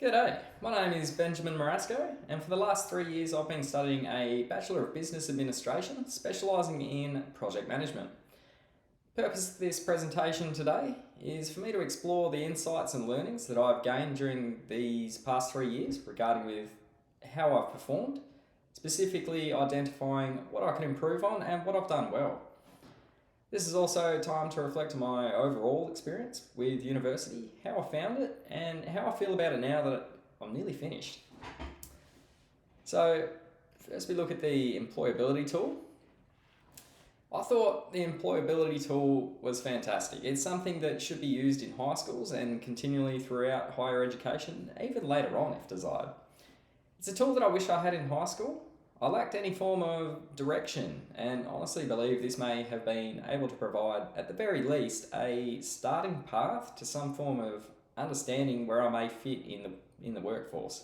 G'day, my name is Benjamin Marasco, and for the last 3 years I've been studying a Bachelor of Business Administration, specialising in project management. The purpose of this presentation today is for me to explore the insights and learnings that I've gained during these past 3 years regarding with how I've performed, specifically identifying what I can improve on and what I've done well. This is also time to reflect on my overall experience with university, how I found it, and how I feel about it now that I'm nearly finished. So, first we look at the employability tool. I thought the employability tool was fantastic. It's something that should be used in high schools and continually throughout higher education, even later on if desired. It's a tool that I wish I had in high school. I lacked any form of direction and honestly believe this may have been able to provide, at the very least, a starting path to some form of understanding where I may fit in the workforce.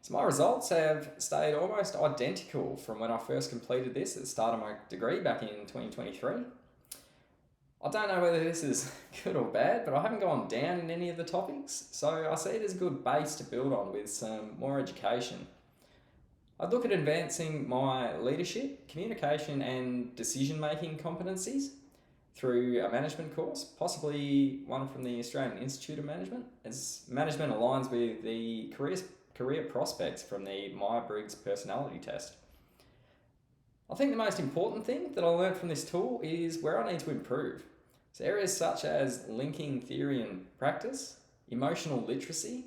So my results have stayed almost identical from when I first completed this at the start of my degree back in 2023. I don't know whether this is good or bad, but I haven't gone down in any of the topics, so I see it as a good base to build on with some more education. I'd look at advancing my leadership, communication and decision-making competencies through a management course, possibly one from the Australian Institute of Management, as management aligns with the career prospects from the Myers-Briggs personality test. I think the most important thing that I learned from this tool is where I need to improve. So areas such as linking theory and practice, emotional literacy.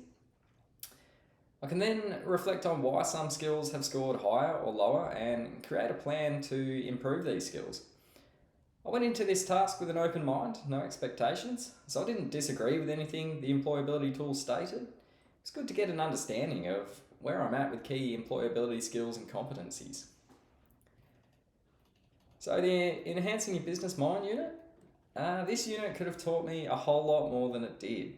I can then reflect on why some skills have scored higher or lower and create a plan to improve these skills. I went into this task with an open mind, no expectations, so I didn't disagree with anything the employability tool stated. It's good to get an understanding of where I'm at with key employability skills and competencies. So the Enhancing Your Business Mind unit, this unit could have taught me a whole lot more than it did.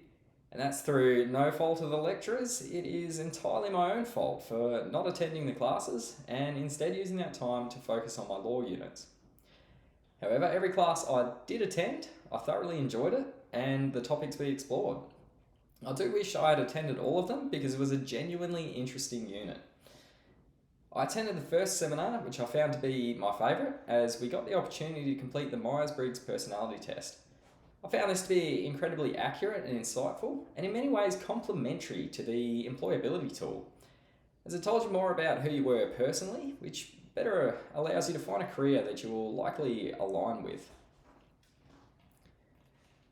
And that's through no fault of the lecturers. It is entirely my own fault for not attending the classes and instead using that time to focus on my law units. However, every class I did attend, I thoroughly enjoyed it and the topics we explored. I do wish I had attended all of them because it was a genuinely interesting unit. I attended the first seminar, which I found to be my favourite, as we got the opportunity to complete the Myers-Briggs personality test. I found this to be incredibly accurate and insightful, and in many ways complementary to the employability tool, as it told you more about who you were personally, which better allows you to find a career that you will likely align with.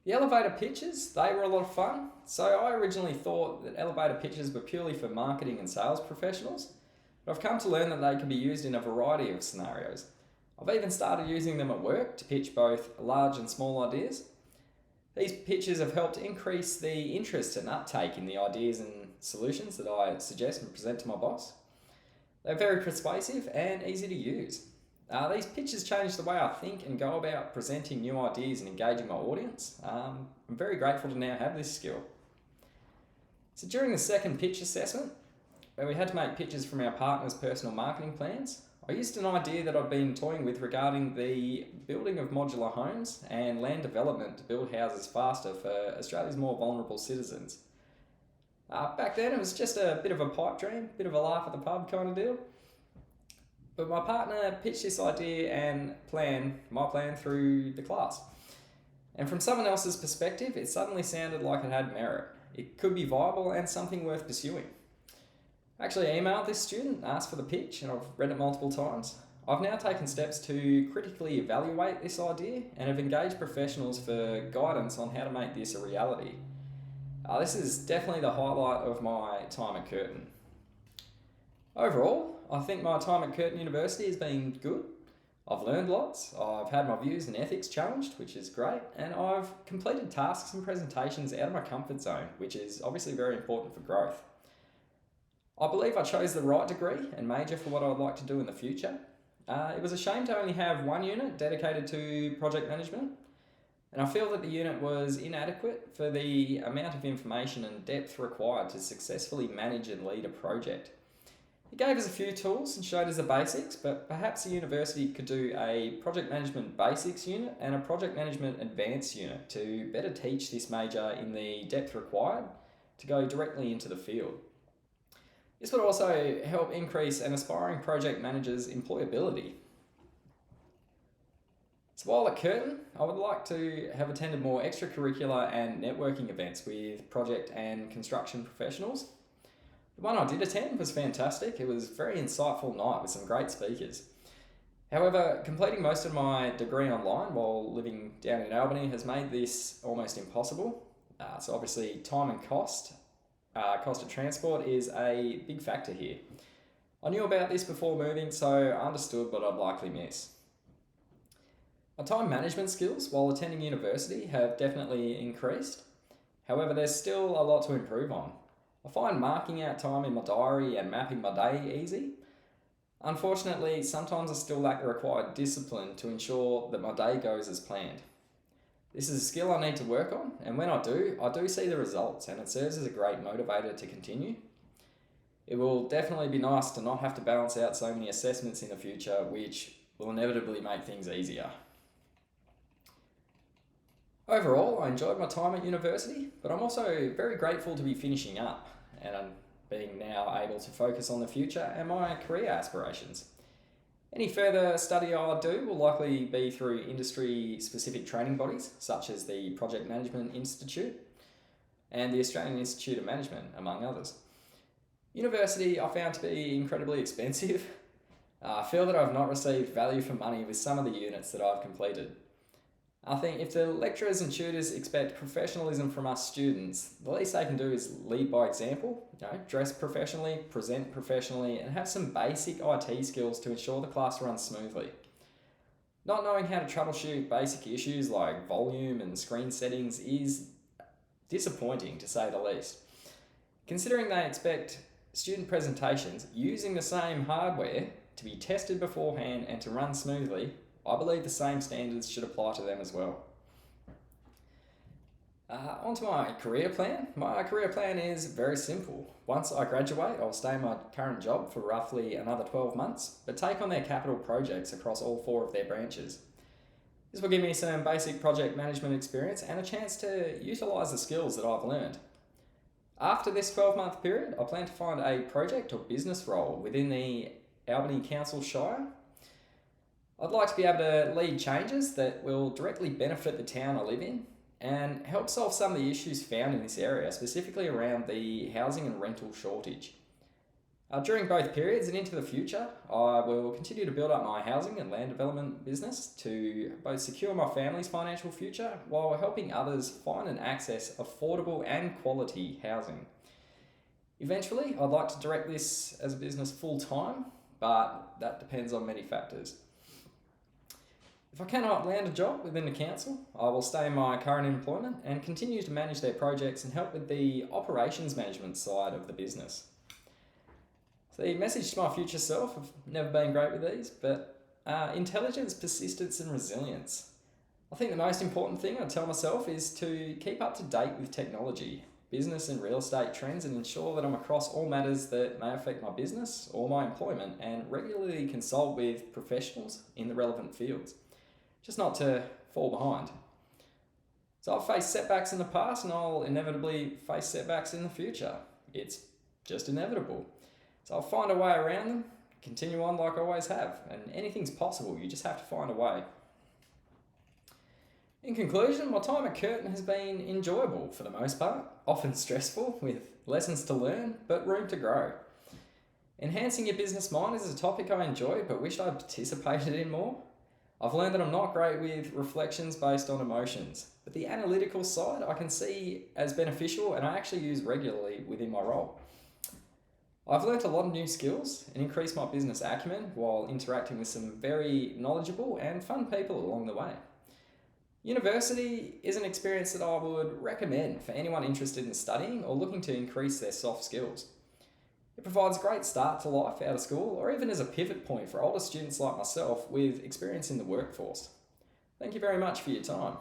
The elevator pitches, they were a lot of fun. So I originally thought that elevator pitches were purely for marketing and sales professionals, but I've come to learn that they can be used in a variety of scenarios. I've even started using them at work to pitch both large and small ideas. These pitches have helped increase the interest and uptake in the ideas and solutions that I suggest and present to my boss. They're very persuasive and easy to use. These pitches change the way I think and go about presenting new ideas and engaging my audience. I'm very grateful to now have this skill. So during the second pitch assessment, where we had to make pitches from our partner's personal marketing plans, I used an idea that I'd been toying with regarding the building of modular homes and land development to build houses faster for Australia's more vulnerable citizens. Back then it was just a bit of a pipe dream, bit of a laugh at the pub kind of deal. But my partner pitched this idea and my plan through the class. And from someone else's perspective, it suddenly sounded like it had merit. It could be viable and something worth pursuing. I actually emailed this student, asked for the pitch, and I've read it multiple times. I've now taken steps to critically evaluate this idea and have engaged professionals for guidance on how to make this a reality. This is definitely the highlight of my time at Curtin. Overall, I think my time at Curtin University has been good. I've learned lots, I've had my views and ethics challenged, which is great, and I've completed tasks and presentations out of my comfort zone, which is obviously very important for growth. I believe I chose the right degree and major for what I would like to do in the future. It was a shame to only have one unit dedicated to project management, and I feel that the unit was inadequate for the amount of information and depth required to successfully manage and lead a project. It gave us a few tools and showed us the basics, but perhaps the university could do a project management basics unit and a project management advanced unit to better teach this major in the depth required to go directly into the field. This would also help increase an aspiring project manager's employability. So while at Curtin, I would like to have attended more extracurricular and networking events with project and construction professionals. The one I did attend was fantastic. It was a very insightful night with some great speakers. However, completing most of my degree online while living down in Albany has made this almost impossible. So obviously time and cost of transport is a big factor here. I knew about this before moving, so I understood what I'd likely miss. My time management skills while attending university have definitely increased. However, there's still a lot to improve on. I find marking out time in my diary and mapping my day easy. Unfortunately, sometimes I still lack the required discipline to ensure that my day goes as planned. This is a skill I need to work on, and when I do see the results, and it serves as a great motivator to continue. It will definitely be nice to not have to balance out so many assessments in the future, which will inevitably make things easier. Overall, I enjoyed my time at university, but I'm also very grateful to be finishing up and I'm being now able to focus on the future and my career aspirations. Any further study I do will likely be through industry-specific training bodies, such as the Project Management Institute and the Australian Institute of Management, among others. University I found to be incredibly expensive. I feel that I've not received value for money with some of the units that I've completed. I think if the lecturers and tutors expect professionalism from us students, the least they can do is lead by example, dress professionally, present professionally, and have some basic IT skills to ensure the class runs smoothly. Not knowing how to troubleshoot basic issues like volume and screen settings is disappointing, to say the least. Considering they expect student presentations using the same hardware to be tested beforehand and to run smoothly, I believe the same standards should apply to them as well. Onto my career plan. My career plan is very simple. Once I graduate, I'll stay in my current job for roughly another 12 months, but take on their capital projects across all 4 of their branches. This will give me some basic project management experience and a chance to utilise the skills that I've learned. After this 12-month period, I plan to find a project or business role within the Albany Council Shire. I'd like to be able to lead changes that will directly benefit the town I live in and help solve some of the issues found in this area, specifically around the housing and rental shortage. During both periods and into the future, I will continue to build up my housing and land development business to both secure my family's financial future while helping others find and access affordable and quality housing. Eventually, I'd like to direct this as a business full-time, but that depends on many factors. If I cannot land a job within the council, I will stay in my current employment and continue to manage their projects and help with the operations management side of the business. So the message to my future self, I've never been great with these, but intelligence, persistence and resilience. I think the most important thing I tell myself is to keep up to date with technology, business and real estate trends and ensure that I'm across all matters that may affect my business or my employment and regularly consult with professionals in the relevant fields. Just not to fall behind. So I've faced setbacks in the past and I'll inevitably face setbacks in the future. It's just inevitable. So I'll find a way around them, continue on like I always have, and anything's possible, you just have to find a way. In conclusion, my time at Curtin has been enjoyable for the most part, often stressful with lessons to learn, but room to grow. Enhancing your business mind is a topic I enjoy but wish I'd participated in more. I've learned that I'm not great with reflections based on emotions, but the analytical side I can see as beneficial and I actually use regularly within my role. I've learnt a lot of new skills and increased my business acumen while interacting with some very knowledgeable and fun people along the way. University is an experience that I would recommend for anyone interested in studying or looking to increase their soft skills. It provides a great start to life out of school or even as a pivot point for older students like myself with experience in the workforce. Thank you very much for your time.